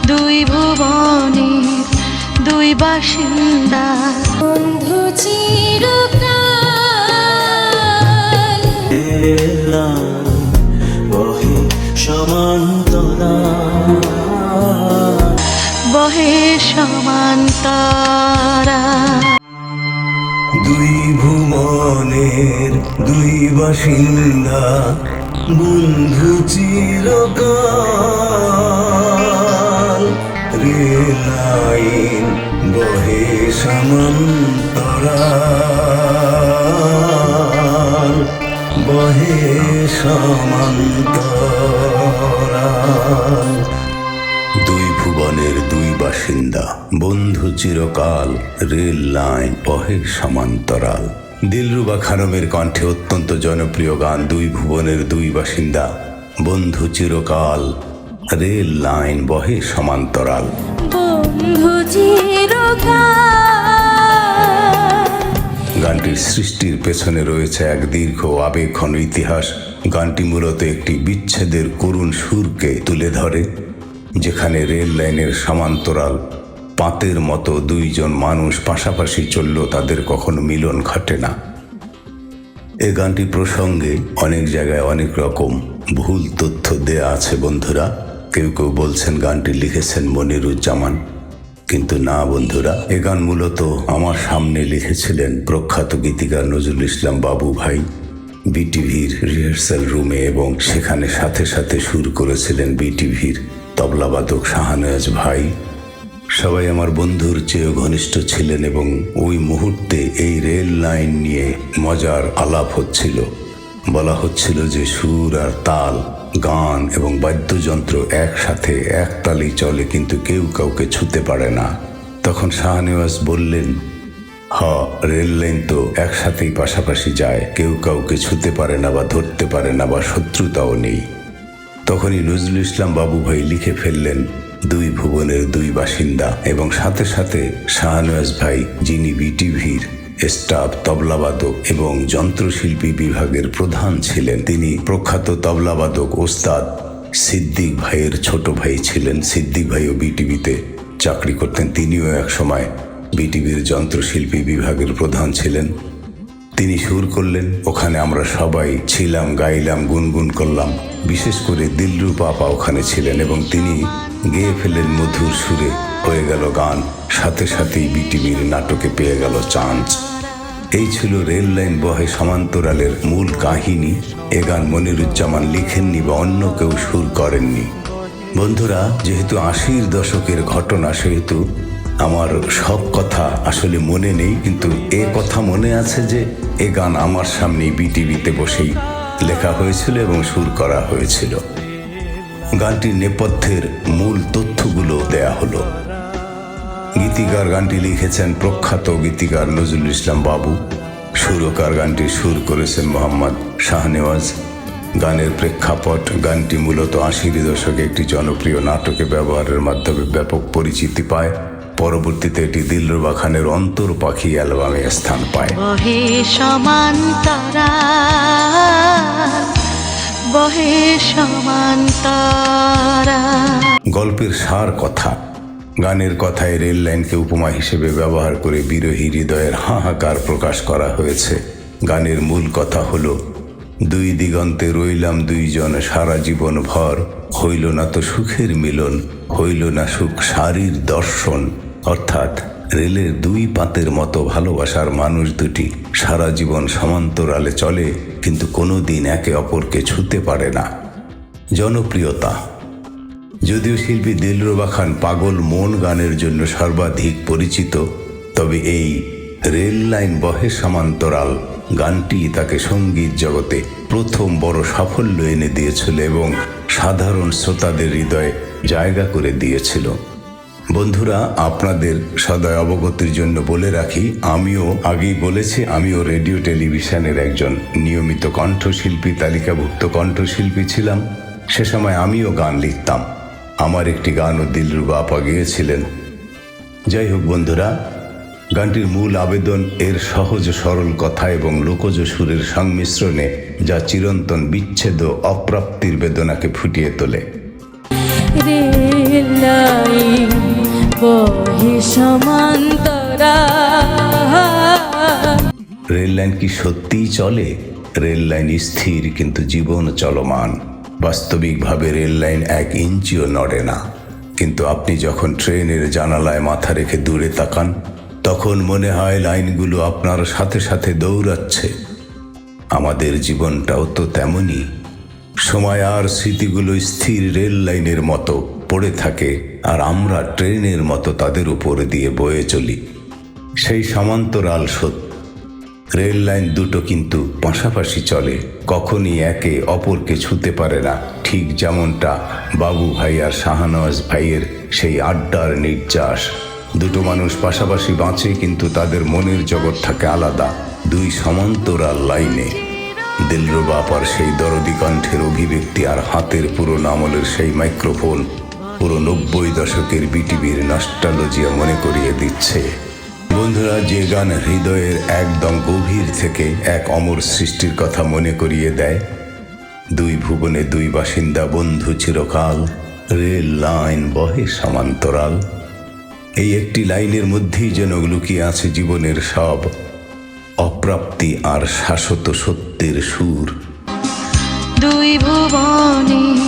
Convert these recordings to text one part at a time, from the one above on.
দুই ভুবনের দুই বাসিন্দা, বন্ধু চিরকাল। বহে সমান্তরা, বহে সমান্তরা। দুই ভুবনের দুই বাসিন্দা, বন্ধু চিরকাল। রেল লাইন বহে সমান্তরা, বহে সমান্তরা। দুই ভুবনের দুই বাসিন্দা, বন্ধু চিরকাল। রেল লাইন বহে সমান্তরাল। দিলরুবা খানমের কণ্ঠে অত্যন্ত জনপ্রিয় গান দুই ভুবনের দুই বাসিন্দা, বন্ধু চিরকাল। রেল লাইন বহে সমান্তরাল। বন্ধু চিরকাল। গানটির সৃষ্টির পেছনে রয়েছে এক দীর্ঘ আবেগঘন ইতিহাস। গানটি মূলত একটি বিচ্ছেদের করুণ সুরকে তুলে ধরে, যেখানে রেল লাইনের সমান্তরাল পাতের মতো দুইজন মানুষ পাশাপাশি চললেও তাদের কখনো মিলন ঘটে না। এ গানটি প্রসঙ্গে অনেক জায়গায় অনেক রকম ভুল তথ্য দেয়া আছে বন্ধুরা। কেউ কেউ বলছেন গানটি লিখেছেন মনিরুজ্জামান, কিন্তু না বন্ধুরা, এ গান মূলত আমার সামনে লিখেছিলেন প্রখ্যাত গীতিকার নজরুল ইসলাম বাবু ভাই বিটিভির রিহার্সাল রুমে, এবং সেখানে সাথে সাথে সুর করেছিলেন বিটিভির তবলাবাদক শাহনেওয়াজ ভাই। সবাই আমার বন্ধুর চেয়েও ঘনিষ্ঠ ছিলেন এবং ওই মুহূর্তে এই রেল লাইন নিয়ে মজার আলাপ হচ্ছিল। বলা হচ্ছিল যে সুর আর তাল, গান এবং বাদ্যযন্ত্র একসাথে একতালেই চলে, কিন্তু কেউ কাউকে ছুতে পারে না। তখন শাহনেওয়াজ বললেন, রেল লাইন তো একসাথেই পাশাপাশি যায়, কেউ কাউকে ছুতে পারে না বা ধরতে পারে না বা শত্রুতাও নেই। তখনই নজরুল ইসলাম বাবু ভাই লিখে ফেললেন দুই ভুবনের দুই বাসিন্দা, এবং সাথে সাথে শাহনেওয়াজ ভাই, যিনি বিটিভির স্টাফ তবলাবাদক এবং যন্ত্রশিল্পী বিভাগের প্রধান ছিলেন, তিনি প্রখ্যাত তবলাবাদক ওস্তাদ সিদ্দিক ভাইয়ের ছোট ভাই ছিলেন। সিদ্দিক ভাইও বিটিভিতে চাকরি করতেন, তিনিও এক সময় বিটিভির যন্ত্রশিল্পী বিভাগের প্রধান ছিলেন। তিনি সুর করলেন, ওখানে আমরা সবাই ছিলাম, গাইলাম, গুনগুন করলাম। বিশেষ করে দিলরুবা আপা ওখানে ছিলেন এবং তিনি গেয়ে ফেললেন মধুর সুরে, হয়ে গেল গান। সাথে সাথেই বিটিভির নাটকে পেয়ে গেল চান্স। এই ছিল রেল লাইন বহে সমান্তরালের মূল কাহিনী। এ গান মনিরুজ্জামান লিখেননি বা অন্য কেউ সুর করেননি। বন্ধুরা, যেহেতু ৮০-র দশকের ঘটনা, সেহেতু আমার সব কথা আসলে মনে নেই, কিন্তু এ কথা মনে আছে যে এ গান আমার সামনেই বিটিভিতে বসেই লেখা হয়েছিল এবং সুর করা হয়েছিল। গানটির নেপথ্যের মূল তথ্যগুলো দেয়া হলো। গীতিকার গানটি লিখেছেন প্রখ্যাত গীতিকার নজরুল ইসলাম বাবু। সুরকার গানটি সুর করেছেন মোহাম্মদ শাহনেওয়াজ। গানের প্রেক্ষাপট, গানটি মূলত ৮০-র দশকে একটি জনপ্রিয় নাটকে ব্যবহারের মাধ্যমে ব্যাপক পরিচিতি পায়। পরবর্তীতে এটি দিলরুবা খানের অন্তর পাখি অ্যালবামে স্থান পায়। বহে সমান্তরাল, বহে সমান্তরাল। গল্পের সার কথা। গানের কথায় রেল লাইনকে উপমা হিসেবে ব্যবহার করে বিরহী হৃদয়ের হাহাকার প্রকাশ করা হয়েছে। গানের মূল কথা হলো, দুই দিগন্তে রইলাম দুইজন সারা জীবন ভর, হইল না তো সুখের মিলন, হইল না সুখ সারির দর্শন। অর্থাৎ রেলের দুই পাতের মতো ভালোবাসার মানুষ দুটি সারা জীবন সমান্তরালে চলে, কিন্তু কোনোদিন একে অপরকে ছুতে পারে না। জনপ্রিয়তা। যদিও শিল্পী দিলরুবা খান পাগল মন গানের জন্য সর্বাধিক পরিচিত, তবে এই রেল লাইন বহে সমান্তরাল গানটি তাকে সঙ্গীত জগতে প্রথম বড় সাফল্য এনে দিয়েছিল এবং সাধারণ শ্রোতাদের হৃদয়ে জায়গা করে দিয়েছিল। বন্ধুরা, আপনাদের সদয় অবগতির জন্য বলে রাখি, আমিও আগেই বলেছি, আমিও রেডিও টেলিভিশনের একজন নিয়মিত কণ্ঠশিল্পী, তালিকাভুক্ত কণ্ঠশিল্পী ছিলাম। সে সময় আমিও গান লিখতাম। আমার একটি গানও দিলরুবা আপা গেয়েছিলেন। যাই হোক বন্ধুরা, গানটির মূল আবেদন এর সহজ সরল কথা এবং লোকজ সুরের সংমিশ্রণে, যা চিরন্তন বিচ্ছেদ ও অপ্রাপ্তির বেদনাকে ফুটিয়ে তোলে। রেল লাইন বহে সমান্তরাল। রেল লাইন কি সত্যিই চলে? রেল লাইন স্থির, কিন্তু জীবন চলমান। বাস্তবিকভাবে রেল লাইন 1 ইঞ্চিও নড়ে না। কিন্তু আপনি যখন ট্রেনের জানালায় মাথা রেখে দূরে তাকান, তখন মনে হয় লাইনগুলো আপনার সাথে সাথে দৌড়াচ্ছে। আমাদের জীবনটাও তো তেমনই। সময় আর স্মৃতিগুলো স্থির রেল লাইনের মতো পড়ে থাকে, আর আমরা ট্রেনের মতো তাদের উপর দিয়ে বয়ে চলি। সেই সমান্তরাল সত্য। রেল লাইন দুটো কিন্তু পাশাপাশি চলে, কখনই একে অপরকে ছুঁতে পারে না। ঠিক যেমনটা বাবু ভাই আর শাহনওয়াজ ভাইয়ের সেই আড্ডার নির্যাস। দুটো মানুষ পাশাপাশি বাঁচে, কিন্তু তাদের মনের জগৎ থাকে আলাদা, 2 সমান্তরাল লাইনে। দিলরুবা আপার সেই দরদি কণ্ঠের অভিব্যক্তি আর হাতের পুরোনো আমলের সেই মাইক্রোফোন পুরো 90 দশকের বিটিভির নস্টালজিয়া মনে করিয়ে দিচ্ছে। বন্ধুরা, যে গান হৃদয়ের একদম গভীর থেকে এক অমর সৃষ্টির কথা মনে করিয়ে দেয়। 2 ভুবনে 2 বাসিন্দা, বন্ধু চিরকাল, রেল লাইন বহে সমান্তরাল। এই একটি লাইনের মধ্যেই যেন লুকিয়ে আছে জীবনের সব অপ্রাপ্তি আর শাশ্বত সত্যের সুর। 2 ভুবনের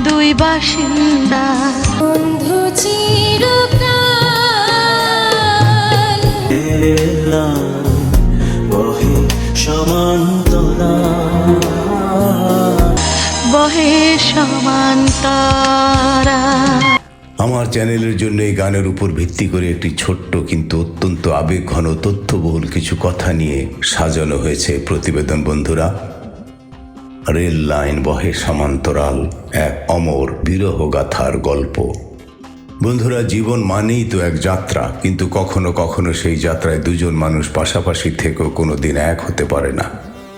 2 বাসিন্দা, বন্ধু চিরকাল, বহে সমান্তরাল, বহে সমান্তরাল। আমার চ্যানেলের জন্য এই গানের উপর ভিত্তি করে একটি ছোট্ট কিন্তু অত্যন্ত আবেগঘন তথ্যবহুল কিছু কথা নিয়ে সাজানো হয়েছে প্রতিবেদন। বন্ধুরা, রেল লাইন বহে সমান্তরাল, এক অমর বিরহ গাথার গল্প। বন্ধুরা, জীবন মানেই তো এক যাত্রা, কিন্তু কখনো কখনো সেই যাত্রায় 2জন মানুষ পাশাপাশি থেকেও কোনো দিন এক হতে পারে না।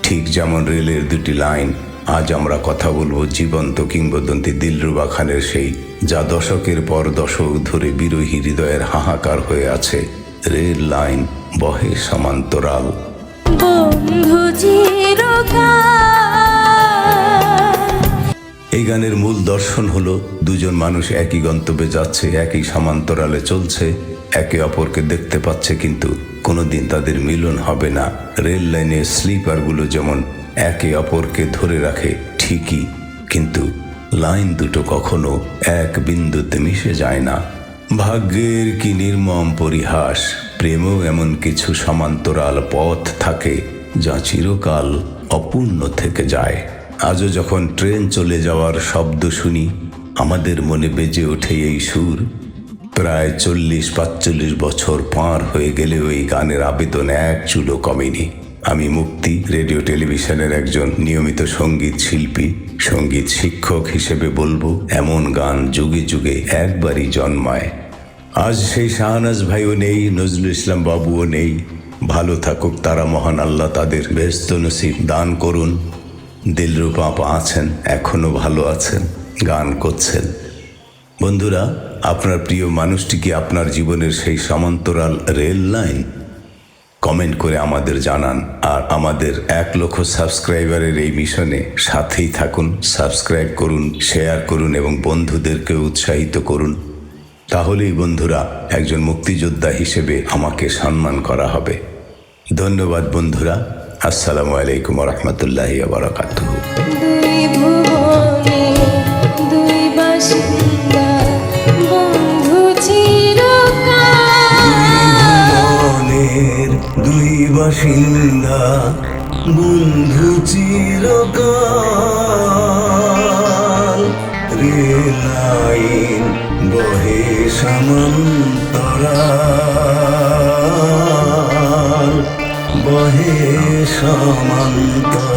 ঠিক যেমন রেলের 2টি লাইন। আজ আমরা কথা বলবো জীবন্ত কিংবদন্তি দিলরুবা খানের সেই, যা দশকের পর দশক ধরে বিরোহী হৃদয়ের হাহাকার হয়ে আছে। রেল লাইন বহে সমান্তরাল। বন্ধু চিরকাল। এই গানের মূল দর্শন হলো 2জন মানুষ একই গন্তব্যে যাচ্ছে, একই সমান্তরালে চলছে, একে অপরকে দেখতে পাচ্ছে, কিন্তু কোনোদিন তাদের মিলন হবে না। রেল লাইনের স্লিপারগুলো যেমন একে অপরকে ধরে রাখে ঠিকই, কিন্তু লাইন দুটো কখনো এক বিন্দুতে মিশে যায় না। ভাগ্যের কি নির্মম পরিহাস, প্রেমেও এমন কিছু সমান্তরাল পথ থাকে যা চিরকাল অপূর্ণ থেকে যায়। আজও যখন ট্রেন চলে যাওয়ার শব্দ শুনি, আমাদের মনে বেজে ওঠে এই সুর। প্রায় 40-45 বছর পার হয়ে গেলেও এই গানের আবেদন এক চুলো কমেনি। আমি মুক্তি, রেডিও টেলিভিশনের একজন নিয়মিত সঙ্গীত শিল্পী, সঙ্গীত শিক্ষক হিসেবে বলবো, এমন গান যুগে যুগে একবারই জন্মায়। আজ সেই শাহনাজ ভাইও নেই, নজরুল ইসলাম বাবুও নেই। ভালো থাকুক তারা, মহান আল্লাহ তাদের বেহেশত নসিব দান করুন। দিলরুবা আপা আছেন, এখনো ভালো আছেন, গান করছেন। বন্ধুরা, আপনার প্রিয় মানুষটি কি আপনার জীবনের সেই সমান্তরাল রেল লাইন? কমেন্ট করে আমাদের জানান। আর আমাদের 1 লক্ষ সাবস্ক্রাইবারের এই মিশনে সাথেই থাকুন। সাবস্ক্রাইব করুন, শেয়ার করুন এবং বন্ধুদেরকে উৎসাহিত করুন। তাহলেই বন্ধুরা, একজন মুক্তিযোদ্ধা হিসেবে আমাকে সম্মান করা হবে। ধন্যবাদ বন্ধুরা। আসসালামু আলাইকুম ওয়া রাহমাতুল্লাহি ওয়া বারাকাতুহু। 2 ভুবনের 2 বাসিন্দা, বন্ধু চিরকাল, 2 বাসিন্দা, বন্ধু চিরকাল, রেল লাইন বহে সমান্তরাল, বহে সমান্তরাল।